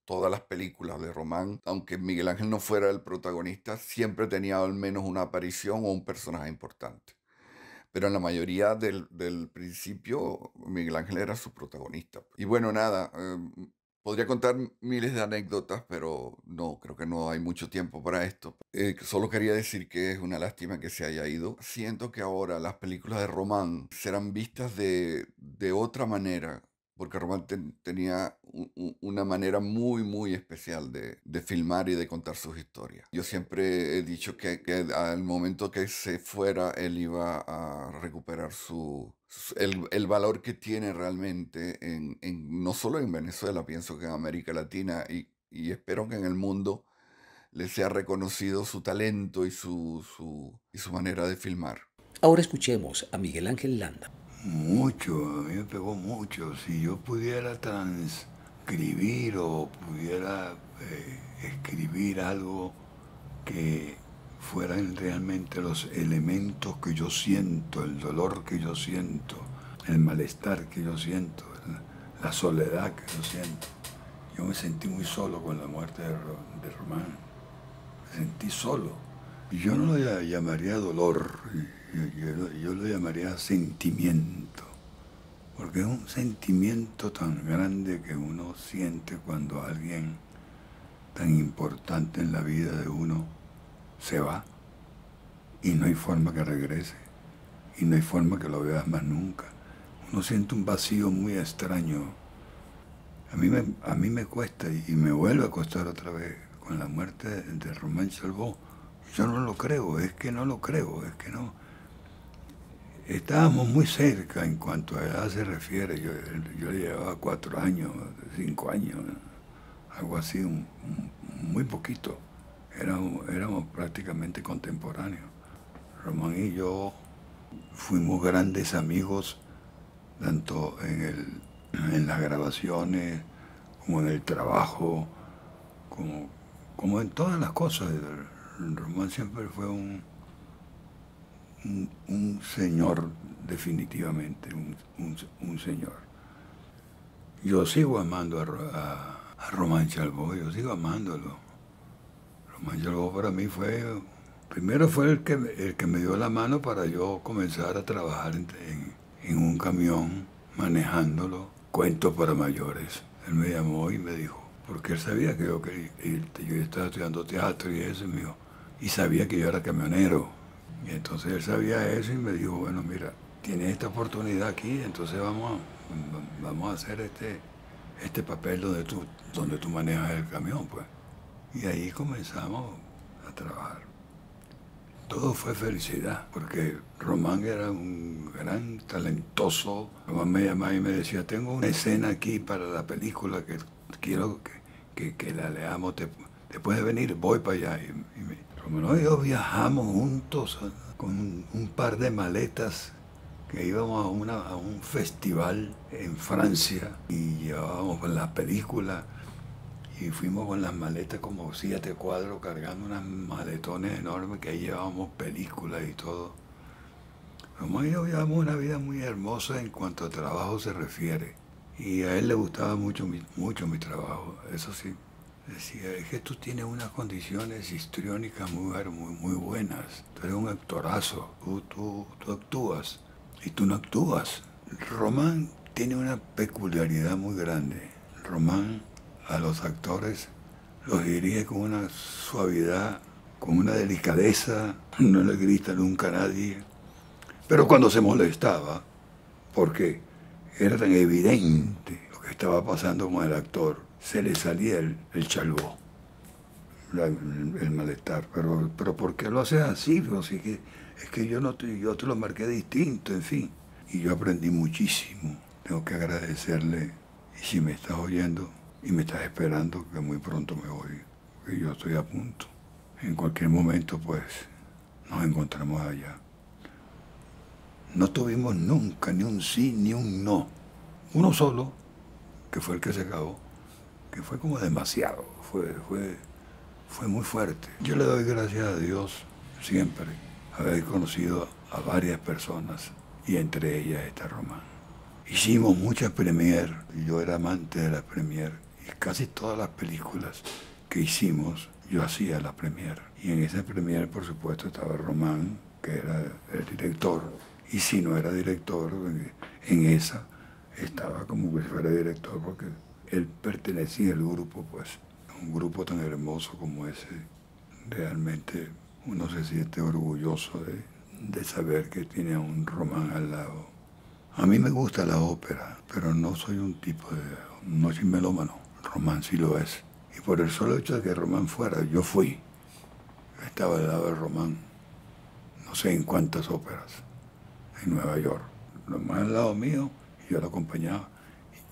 todas las películas de Román, aunque Miguel Ángel no fuera el protagonista, siempre tenía al menos una aparición o un personaje importante. Pero en la mayoría del principio, Miguel Ángel era su protagonista. Y bueno, nada, podría contar miles de anécdotas, pero no, creo que no hay mucho tiempo para esto. Solo quería decir que es una lástima que se haya ido. Siento que ahora las películas de Román serán vistas de otra manera, porque Román tenía una manera muy, muy especial de filmar y de contar sus historias. Yo siempre he dicho que al momento que se fuera, él iba a recuperar el valor que tiene realmente, no solo en Venezuela, pienso que en América Latina, y espero que en el mundo le sea reconocido su talento y su manera de filmar.
Ahora escuchemos a Miguel Ángel Landa.
Mucho, a mí me pegó mucho. Si yo pudiera transcribir o pudiera escribir algo que fueran realmente los elementos que yo siento, el dolor que yo siento, el malestar que yo siento, la soledad que yo siento. Yo me sentí muy solo con la muerte de Román. Me sentí solo. Y yo no lo llamaría dolor. Yo lo llamaría sentimiento, porque es un sentimiento tan grande que uno siente cuando alguien tan importante en la vida de uno se va y no hay forma que regrese y no hay forma que lo veas más nunca. Uno siente un vacío muy extraño A mí me cuesta y me vuelve a costar otra vez con la muerte de Román Chalbaud. Yo no lo creo, es que no lo creo, es que no. Estábamos muy cerca en cuanto a edad se refiere. Yo le llevaba 4 años, 5 años, algo así, muy poquito. Éramos prácticamente contemporáneos. Román y yo fuimos grandes amigos, tanto en las grabaciones, como en el trabajo, como en todas las cosas. Román siempre fue un señor, definitivamente, un señor. Yo sigo amando a Román Chalbaud, yo sigo amándolo. Román Chalbaud para mí primero fue el que me dio la mano para yo comenzar a trabajar en un camión, manejándolo, cuentos para mayores. Él me llamó y me dijo, porque él sabía que yo estaba estudiando teatro y eso, y sabía que yo era camionero. Y entonces él sabía eso y me dijo, bueno, mira, tienes esta oportunidad aquí, entonces vamos a hacer este papel donde tú manejas el camión, pues. Y ahí comenzamos a trabajar. Todo fue felicidad, porque Román era un gran talentoso. Román me llamaba y me decía, tengo una escena aquí para la película que quiero que la leamos, ¿te puedes venir? Voy para allá. Román y yo viajamos juntos con un par de maletas que íbamos a un festival en Francia y llevábamos la película. Y fuimos con las maletas como 7 cuadros cargando unas maletones enormes que ahí llevábamos películas y todo. Román y yo llevamos una vida muy hermosa en cuanto a trabajo se refiere. Y a él le gustaba mucho mi trabajo. Eso sí, decía, es que tú tienes unas condiciones histriónicas muy buenas. Tú eres un actorazo, tú actúas y tú no actúas. Román tiene una peculiaridad muy grande. Román a los actores los dirige con una suavidad, con una delicadeza, no le grita nunca a nadie. Pero cuando se molestaba, porque era tan evidente lo que estaba pasando con el actor, se le salía el Chalbaud, el malestar. Pero ¿por qué lo haces así? Es que yo te lo marqué distinto, en fin. Y yo aprendí muchísimo. Tengo que agradecerle, y si me estás oyendo, y me estás esperando, que muy pronto me voy, que yo estoy a punto. En cualquier momento, pues, nos encontramos allá. No tuvimos nunca ni un sí ni un no. Uno solo, que fue el que se acabó, que fue como demasiado, fue muy fuerte. Yo le doy gracias a Dios siempre haber conocido a varias personas, y entre ellas está Román. Hicimos muchas premiers, y yo era amante de las premiers. Y casi todas las películas que hicimos, yo hacía la premier. Y en esa premier, por supuesto, estaba Román, que era el director. Y si no era director, en esa estaba como que fuera director, porque él pertenecía al grupo, pues. Un grupo tan hermoso como ese. Realmente uno se siente orgulloso de saber que tiene a un Román al lado. A mí me gusta la ópera, pero no soy un tipo no soy melómano. Román sí lo es. Y por el solo hecho de que Román fuera, yo fui. Estaba al lado de Román, no sé en cuántas óperas, en Nueva York. Román al lado mío, y yo lo acompañaba.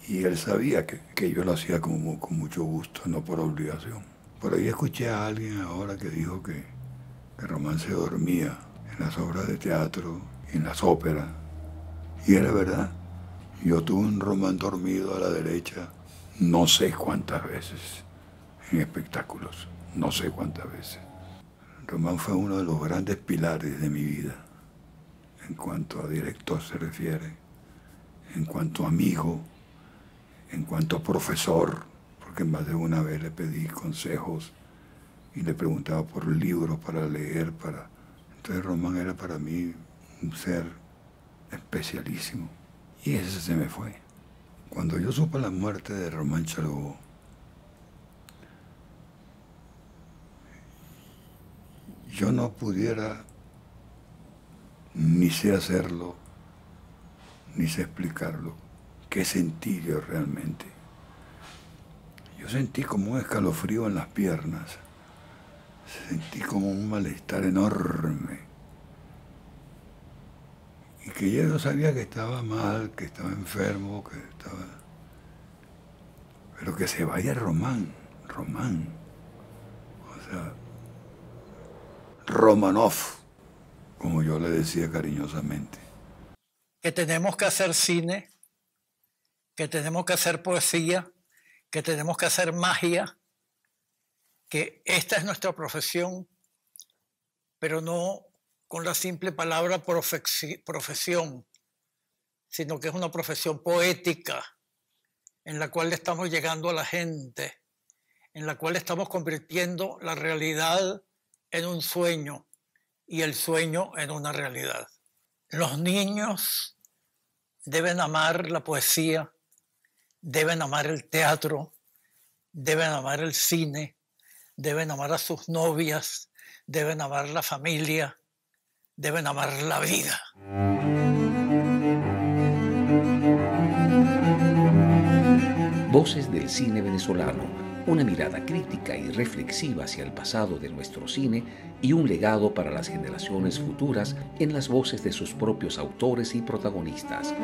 Y él sabía que yo lo hacía con mucho gusto, no por obligación. Por ahí escuché a alguien ahora que dijo que Román se dormía en las obras de teatro, en las óperas. Y era verdad. Yo tuve un Román dormido a la derecha, no sé cuántas veces, en espectáculos, no sé cuántas veces. Román fue uno de los grandes pilares de mi vida, en cuanto a director se refiere, en cuanto a amigo, en cuanto a profesor, porque más de una vez le pedí consejos y le preguntaba por libros para leer. Entonces Román era para mí un ser especialísimo. Y ese se me fue. Cuando yo supe la muerte de Román Chalbaud, yo no pudiera, ni sé hacerlo, ni sé explicarlo, qué sentí yo realmente. yo sentí como un escalofrío en las piernas, sentí como un malestar enorme, y que yo no sabía que estaba mal, que estaba enfermo, que estaba... Pero que se vaya Román, o sea, Romanov, como yo le decía cariñosamente.
Que tenemos que hacer cine, que tenemos que hacer poesía, que tenemos que hacer magia, que esta es nuestra profesión, pero no con la simple palabra profesión, sino que es una profesión poética en la cual estamos llegando a la gente, en la cual estamos convirtiendo la realidad en un sueño y el sueño en una realidad. Los niños deben amar la poesía, deben amar el teatro, deben amar el cine, deben amar a sus novias, deben amar la familia, deben amar la vida.
Voces del cine venezolano, una mirada crítica y reflexiva hacia el pasado de nuestro cine y un legado para las generaciones futuras en las voces de sus propios autores y protagonistas.